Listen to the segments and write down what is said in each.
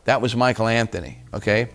That was Michael Anthony, okay?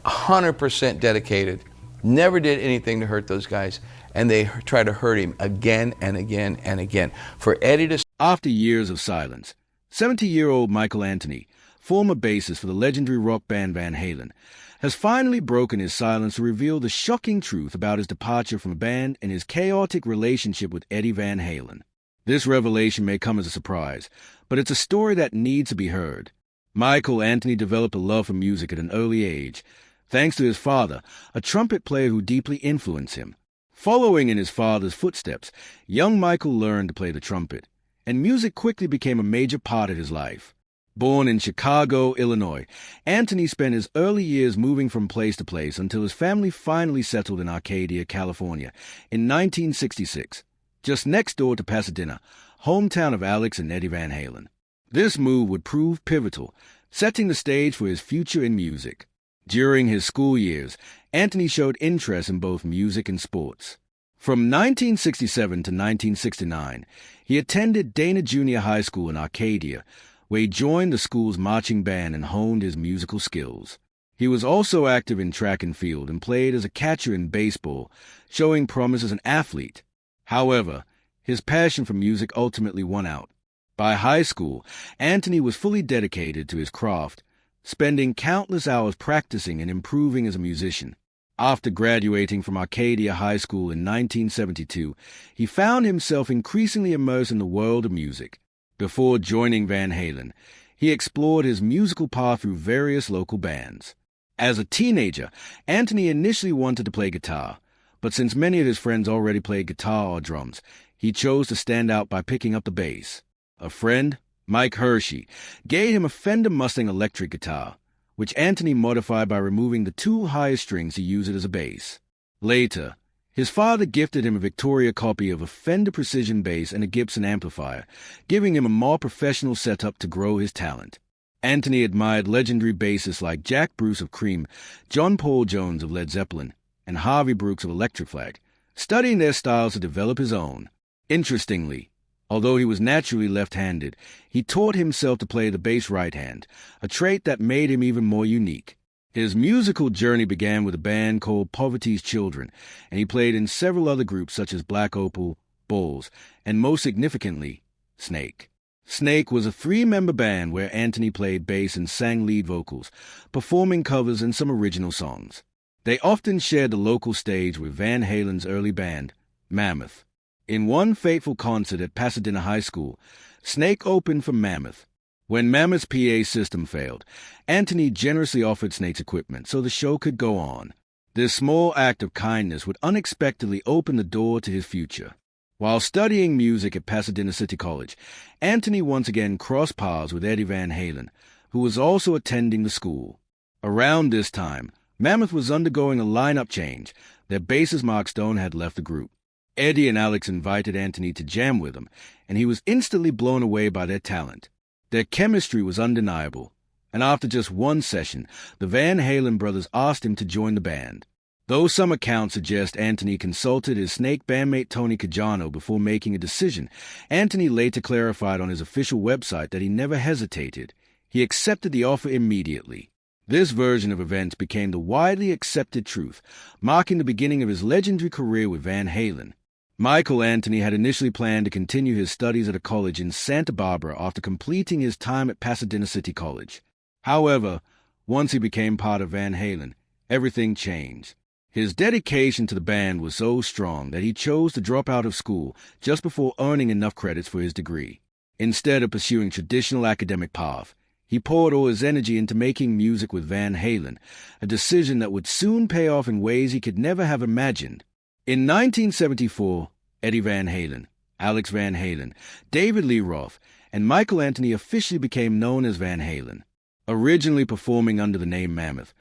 100% dedicated, never did anything to hurt those guys, and they tried to hurt him again and again and again. For Eddie to... After years of silence, 70-year-old Michael Anthony, former bassist for the legendary rock band Van Halen, has finally broken his silence to reveal the shocking truth about his departure from the band and his chaotic relationship with Eddie Van Halen. This revelation may come as a surprise, but it's a story that needs to be heard. Michael Anthony developed a love for music at an early age, thanks to his father, a trumpet player who deeply influenced him. Following in his father's footsteps, young Michael learned to play the trumpet, and music quickly became a major part of his life. Born in Chicago, Illinois, Anthony spent his early years moving from place to place until his family finally settled in Arcadia, California, in 1966, just next door to Pasadena, hometown of Alex and Eddie Van Halen. This move would prove pivotal, setting the stage for his future in music. During his school years, Anthony showed interest in both music and sports. From 1967 to 1969, he attended Dana Junior High School in Arcadia, where he joined the school's marching band and honed his musical skills. He was also active in track and field and played as a catcher in baseball, showing promise as an athlete. However, his passion for music ultimately won out. By high school, Anthony was fully dedicated to his craft, spending countless hours practicing and improving as a musician. After graduating from Arcadia High School in 1972, he found himself increasingly immersed in the world of music. Before joining Van Halen, he explored his musical path through various local bands. As a teenager, Anthony initially wanted to play guitar, but since many of his friends already played guitar or drums, he chose to stand out by picking up the bass. A friend, Mike Hershey, gave him a Fender Mustang electric guitar, which Anthony modified by removing the two highest strings to use it as a bass. Later, his father gifted him a Victoria copy of a Fender Precision bass and a Gibson amplifier, giving him a more professional setup to grow his talent. Anthony admired legendary bassists like Jack Bruce of Cream, John Paul Jones of Led Zeppelin, and Harvey Brooks of Electric Flag, studying their styles to develop his own. Interestingly, although he was naturally left-handed, he taught himself to play the bass right-hand, a trait that made him even more unique. His musical journey began with a band called Poverty's Children, and he played in several other groups such as Black Opal, Bulls, and most significantly, Snake. Snake was a 3-member band where Anthony played bass and sang lead vocals, performing covers and some original songs. They often shared the local stage with Van Halen's early band, Mammoth. In one fateful concert at Pasadena High School, Snake opened for Mammoth. When Mammoth's PA system failed, Anthony generously offered Snake's equipment so the show could go on. This small act of kindness would unexpectedly open the door to his future. While studying music at Pasadena City College, Anthony once again crossed paths with Eddie Van Halen, who was also attending the school. Around this time, Mammoth was undergoing a lineup change. Their bassist Mark Stone had left the group. Eddie and Alex invited Anthony to jam with them, and he was instantly blown away by their talent. Their chemistry was undeniable, and after just one session, the Van Halen brothers asked him to join the band. Though some accounts suggest Anthony consulted his Snake bandmate Tony Cajano before making a decision, Anthony later clarified on his official website that he never hesitated. He accepted the offer immediately. This version of events became the widely accepted truth, marking the beginning of his legendary career with Van Halen. Michael Anthony had initially planned to continue his studies at a college in Santa Barbara after completing his time at Pasadena City College. However, once he became part of Van Halen, everything changed. His dedication to the band was so strong that he chose to drop out of school just before earning enough credits for his degree. Instead of pursuing traditional academic path, he poured all his energy into making music with Van Halen, a decision that would soon pay off in ways he could never have imagined. In 1974, Eddie Van Halen, Alex Van Halen, David Lee Roth, and Michael Anthony officially became known as Van Halen. Originally performing under the name Mammoth,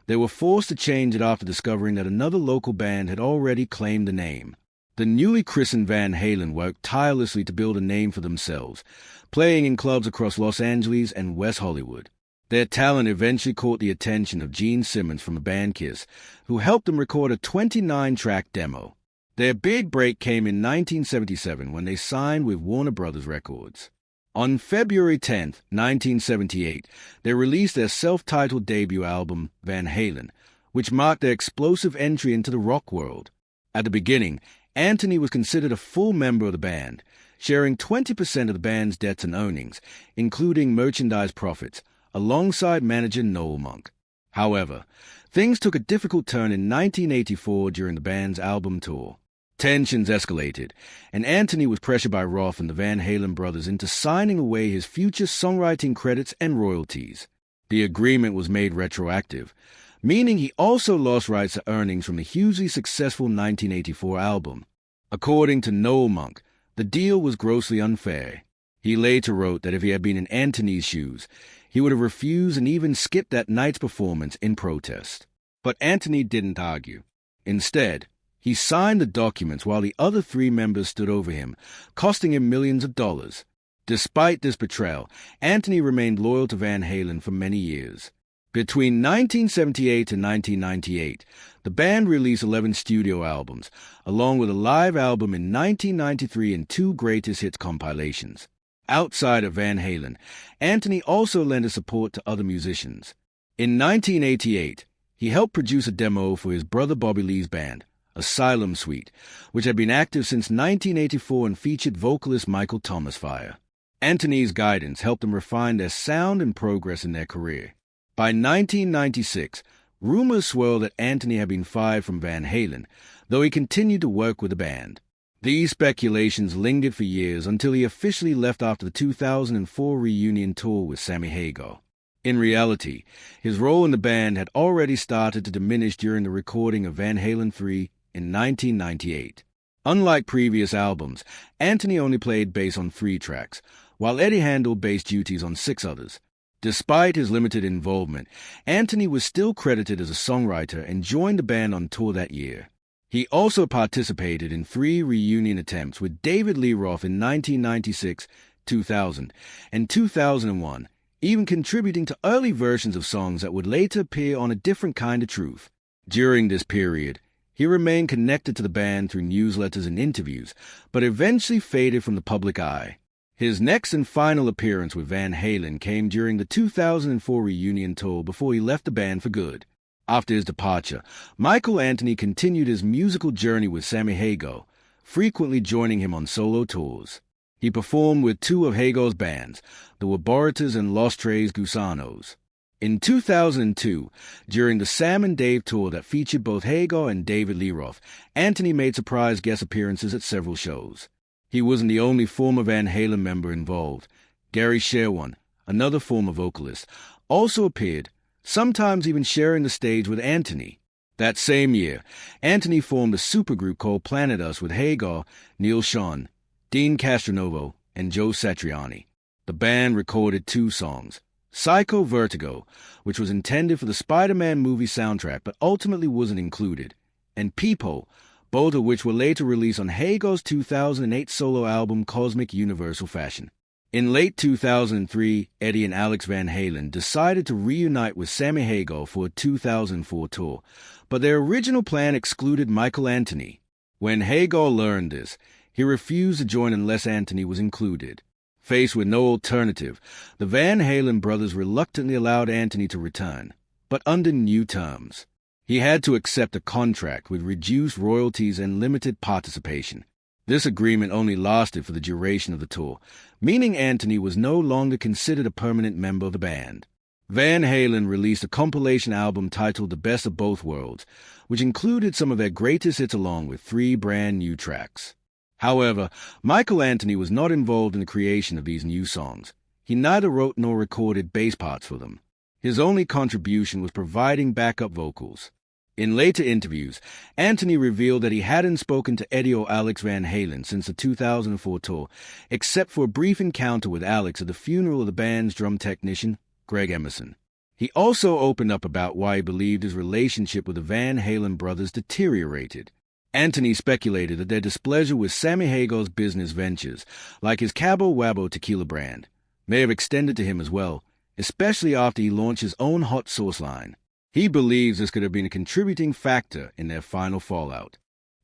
they were forced to change it after discovering that another local band had already claimed the name. The newly christened Van Halen worked tirelessly to build a name for themselves, playing in clubs across Los Angeles and West Hollywood. Their talent eventually caught the attention of Gene Simmons from the band Kiss, who helped them record a 29-track demo. Their big break came in 1977 when they signed with Warner Brothers Records. On February 10, 1978, they released their self-titled debut album, Van Halen, which marked their explosive entry into the rock world. At the beginning, Anthony was considered a full member of the band, sharing 20% of the band's debts and earnings, including merchandise profits, alongside manager Noel Monk. However, things took a difficult turn in 1984 during the band's album tour. Tensions escalated, and Anthony was pressured by Roth and the Van Halen brothers into signing away his future songwriting credits and royalties. The agreement was made retroactive, meaning he also lost rights to earnings from the hugely successful 1984 album. According to Noel Monk, the deal was grossly unfair. He later wrote that if he had been in Anthony's shoes, he would have refused and even skipped that night's performance in protest. But Anthony didn't argue. Instead, he signed the documents while the other three members stood over him, costing him millions of dollars. Despite this betrayal, Anthony remained loyal to Van Halen for many years. Between 1978 and 1998, the band released 11 studio albums, along with a live album in 1993 and 2 greatest hits compilations. Outside of Van Halen, Anthony also lent his support to other musicians. In 1988, he helped produce a demo for his brother Bobby Lee's band, Asylum Suite, which had been active since 1984 and featured vocalist Michael Thomasfire. Anthony's guidance helped them refine their sound and progress in their career. By 1996, rumors swirled that Anthony had been fired from Van Halen, though he continued to work with the band. These speculations lingered for years until he officially left after the 2004 reunion tour with Sammy Hagar. In reality, his role in the band had already started to diminish during the recording of Van Halen 3 in 1998. Unlike previous albums, Anthony only played bass on 3 tracks, while Eddie handled bass duties on 6 others. Despite his limited involvement, Anthony was still credited as a songwriter and joined the band on tour that year. He also participated in 3 reunion attempts with David Lee Roth in 1996, 2000, and 2001, even contributing to early versions of songs that would later appear on A Different Kind of Truth. During this period, he remained connected to the band through newsletters and interviews, but eventually faded from the public eye. His next and final appearance with Van Halen came during the 2004 reunion tour before he left the band for good. After his departure, Michael Anthony continued his musical journey with Sammy Hagar, frequently joining him on solo tours. He performed with 2 of Hagar's bands, the Waboratas and Los Tres Gusanos. In 2002, during the Sam and Dave tour that featured both Hagar and David Lee Roth, Anthony made surprise guest appearances at several shows. He wasn't the only former Van Halen member involved. Gary Sherwin, another former vocalist, also appeared, sometimes even sharing the stage with Anthony. That same year, Anthony formed a supergroup called Planet Us with Hagar, Neil Schon, Dean Castronovo, and Joe Satriani. The band recorded 2 songs, Psycho Vertigo, which was intended for the Spider-Man movie soundtrack but ultimately wasn't included, and Peepo, both of which were later released on Hagar's 2008 solo album Cosmic Universal Fashion. In late 2003, Eddie and Alex Van Halen decided to reunite with Sammy Hagar for a 2004 tour, but their original plan excluded Michael Anthony. When Hagar learned this, he refused to join unless Anthony was included. Faced with no alternative, the Van Halen brothers reluctantly allowed Anthony to return, but under new terms. He had to accept a contract with reduced royalties and limited participation. This agreement only lasted for the duration of the tour, meaning Anthony was no longer considered a permanent member of the band. Van Halen released a compilation album titled The Best of Both Worlds, which included some of their greatest hits along with 3 brand new tracks. However, Michael Anthony was not involved in the creation of these new songs. He neither wrote nor recorded bass parts for them. His only contribution was providing backup vocals. In later interviews, Anthony revealed that he hadn't spoken to Eddie or Alex Van Halen since the 2004 tour, except for a brief encounter with Alex at the funeral of the band's drum technician, Greg Emerson. He also opened up about why he believed his relationship with the Van Halen brothers deteriorated. Anthony speculated that their displeasure with Sammy Hagar's business ventures, like his Cabo Wabo tequila brand, may have extended to him as well, especially after he launched his own hot sauce line. He believes this could have been a contributing factor in their final fallout.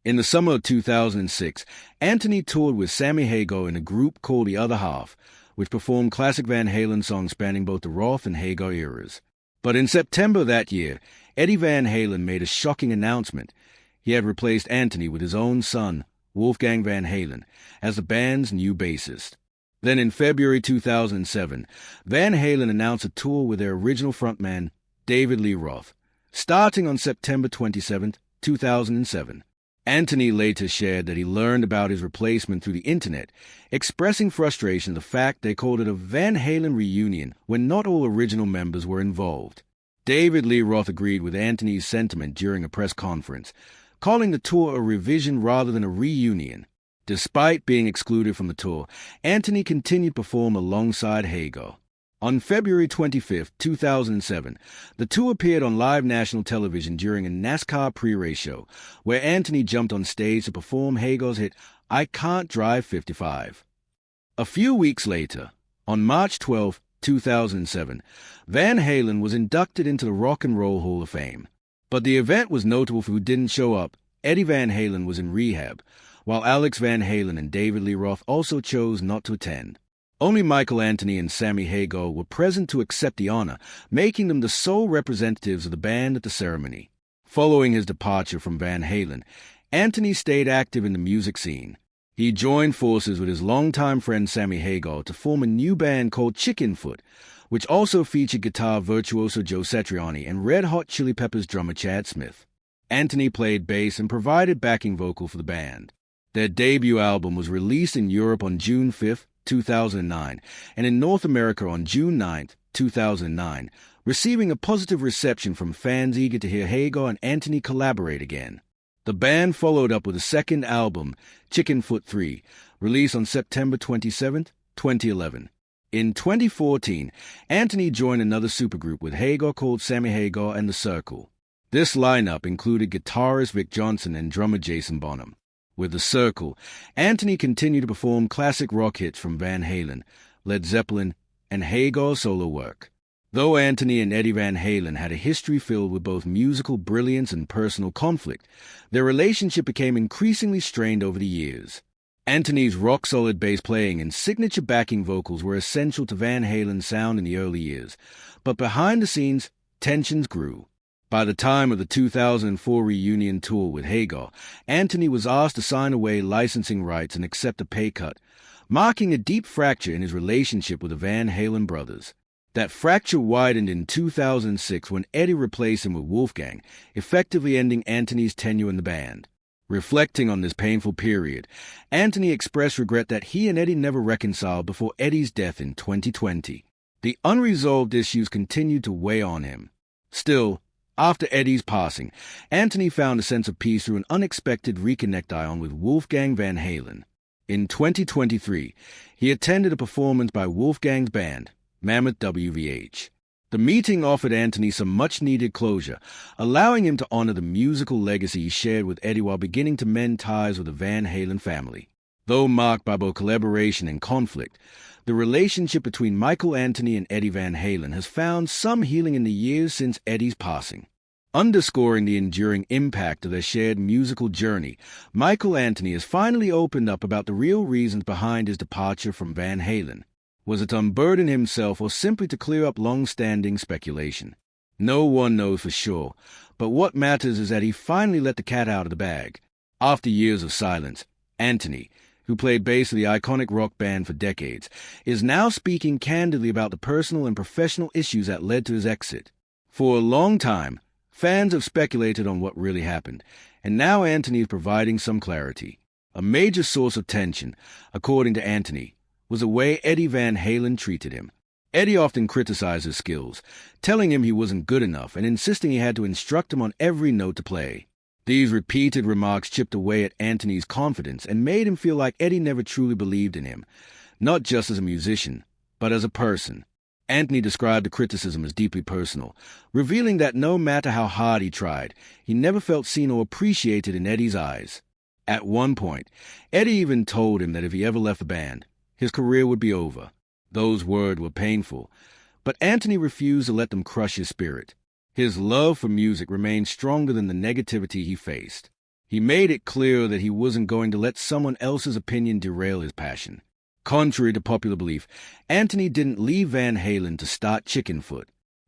In the summer of 2006, Anthony toured with Sammy Hagar in a group called The Other Half, which performed classic Van Halen songs spanning both the Roth and Hagar eras. But in September that year, Eddie Van Halen made a shocking announcement. He had replaced Anthony with his own son, Wolfgang Van Halen, as the band's new bassist. Then in February 2007, Van Halen announced a tour with their original frontman, David Lee Roth, starting on September 27, 2007. Anthony later shared that he learned about his replacement through the internet, expressing frustration at the fact they called it a Van Halen reunion when not all original members were involved. David Lee Roth agreed with Anthony's sentiment during a press conference, calling the tour a revision rather than a reunion. Despite being excluded from the tour, Anthony continued to perform alongside Hagar. On February 25, 2007, the two appeared on live national television during a NASCAR pre-race show, where Anthony jumped on stage to perform Hagar's hit, I Can't Drive 55. A few weeks later, on March 12, 2007, Van Halen was inducted into the Rock and Roll Hall of Fame. But the event was notable for who didn't show up. Eddie Van Halen was in rehab, while Alex Van Halen and David Lee Roth also chose not to attend. Only Michael Anthony and Sammy Hagar were present to accept the honor, making them the sole representatives of the band at the ceremony. Following his departure from Van Halen, Anthony stayed active in the music scene. He joined forces with his longtime friend Sammy Hagar to form a new band called Chickenfoot, which also featured guitar virtuoso Joe Satriani and Red Hot Chili Peppers drummer Chad Smith. Anthony played bass and provided backing vocal for the band. Their debut album was released in Europe on June 5, 2009, and in North America on June 9, 2009, receiving a positive reception from fans eager to hear Hagar and Anthony collaborate again. The band followed up with a second album, Chickenfoot 3, released on September 27, 2011. In 2014, Anthony joined another supergroup with Hagar called Sammy Hagar and The Circle. This lineup included guitarist Vic Johnson and drummer Jason Bonham. With The Circle, Anthony continued to perform classic rock hits from Van Halen, Led Zeppelin, and Hagar's solo work. Though Anthony and Eddie Van Halen had a history filled with both musical brilliance and personal conflict, their relationship became increasingly strained over the years. Anthony's rock-solid bass playing and signature backing vocals were essential to Van Halen's sound in the early years, but behind the scenes, tensions grew. By the time of the 2004 reunion tour with Hagar, Anthony was asked to sign away licensing rights and accept a pay cut, marking a deep fracture in his relationship with the Van Halen brothers. That fracture widened in 2006 when Eddie replaced him with Wolfgang, effectively ending Anthony's tenure in the band. Reflecting on this painful period, Anthony expressed regret that he and Eddie never reconciled before Eddie's death in 2020. The unresolved issues continued to weigh on him. Still, after Eddie's passing, Anthony found a sense of peace through an unexpected reconnect with Wolfgang Van Halen. In 2023, he attended a performance by Wolfgang's band, Mammoth WVH. The meeting offered Anthony some much-needed closure, allowing him to honor the musical legacy he shared with Eddie while beginning to mend ties with the Van Halen family. Though marked by both collaboration and conflict, the relationship between Michael Anthony and Eddie Van Halen has found some healing in the years since Eddie's passing. Underscoring the enduring impact of their shared musical journey, Michael Anthony has finally opened up about the real reasons behind his departure from Van Halen. Was it to unburden himself or simply to clear up long-standing speculation? No one knows for sure, but what matters is that he finally let the cat out of the bag. After years of silence, Anthony, who played bass for the iconic rock band for decades, is now speaking candidly about the personal and professional issues that led to his exit. For a long time, fans have speculated on what really happened, and now Anthony is providing some clarity. A major source of tension, according to Anthony, was the way Eddie Van Halen treated him. Eddie often criticized his skills, telling him he wasn't good enough and insisting he had to instruct him on every note to play. These repeated remarks chipped away at Anthony's confidence and made him feel like Eddie never truly believed in him, not just as a musician, but as a person. Anthony described the criticism as deeply personal, revealing that no matter how hard he tried, he never felt seen or appreciated in Eddie's eyes. At one point, Eddie even told him that if he ever left the band, his career would be over. Those words were painful, but Anthony refused to let them crush his spirit. His love for music remained stronger than the negativity he faced. He made it clear that he wasn't going to let someone else's opinion derail his passion. Contrary to popular belief, Anthony didn't leave Van Halen to start Chickenfoot.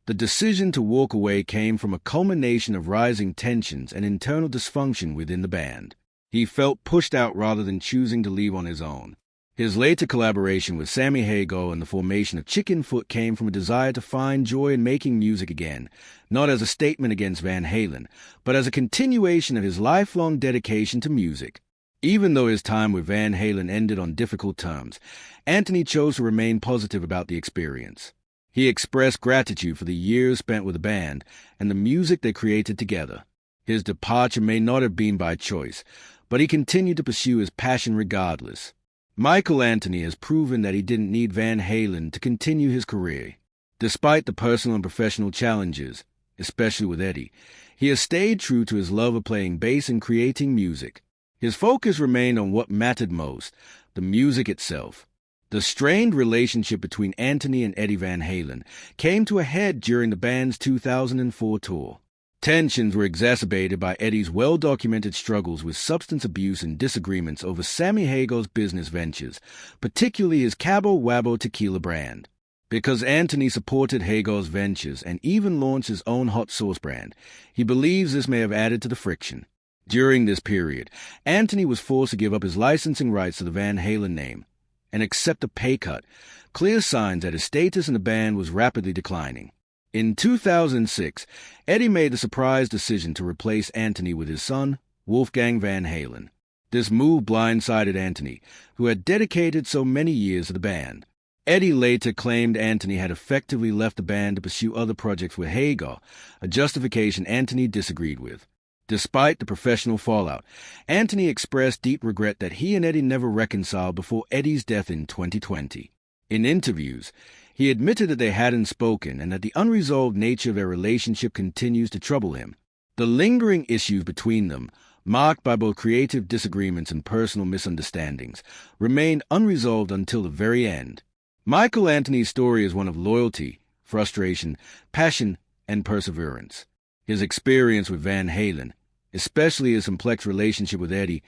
The decision to walk away came from a culmination of rising tensions and internal dysfunction within the band. He felt pushed out rather than choosing to leave on his own. His later collaboration with Sammy Hagar and the formation of Chickenfoot came from a desire to find joy in making music again, not as a statement against Van Halen, but as a continuation of his lifelong dedication to music. Even though his time with Van Halen ended on difficult terms, Anthony chose to remain positive about the experience. He expressed gratitude for the years spent with the band and the music they created together. His departure may not have been by choice, but he continued to pursue his passion regardless. Michael Anthony has proven that he didn't need Van Halen to continue his career. Despite the personal and professional challenges, especially with Eddie, he has stayed true to his love of playing bass and creating music. His focus remained on what mattered most, the music itself. The strained relationship between Anthony and Eddie Van Halen came to a head during the band's 2004 tour. Tensions were exacerbated by Eddie's well-documented struggles with substance abuse and disagreements over Sammy Hagar's business ventures, particularly his Cabo Wabo tequila brand. Because Anthony supported Hagar's ventures and even launched his own hot sauce brand, he believes this may have added to the friction. During this period, Anthony was forced to give up his licensing rights to the Van Halen name and accept a pay cut, clear signs that his status in the band was rapidly declining. In 2006, Eddie made the surprise decision to replace Anthony with his son, Wolfgang Van Halen. This move blindsided Anthony, who had dedicated so many years to the band. Eddie later claimed Anthony had effectively left the band to pursue other projects with Hagar, a justification Anthony disagreed with. Despite the professional fallout, Anthony expressed deep regret that he and Eddie never reconciled before Eddie's death in 2020. In interviews, he admitted that they hadn't spoken and that the unresolved nature of their relationship continues to trouble him. The lingering issues between them, marked by both creative disagreements and personal misunderstandings, remained unresolved until the very end. Michael Anthony's story is one of loyalty, frustration, passion, and perseverance. His experience with Van Halen, especially his complex relationship with Eddie,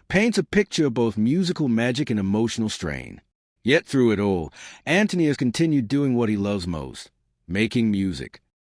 paints a picture of both musical magic and emotional strain. Yet through it all, Anthony has continued doing what he loves most, making music.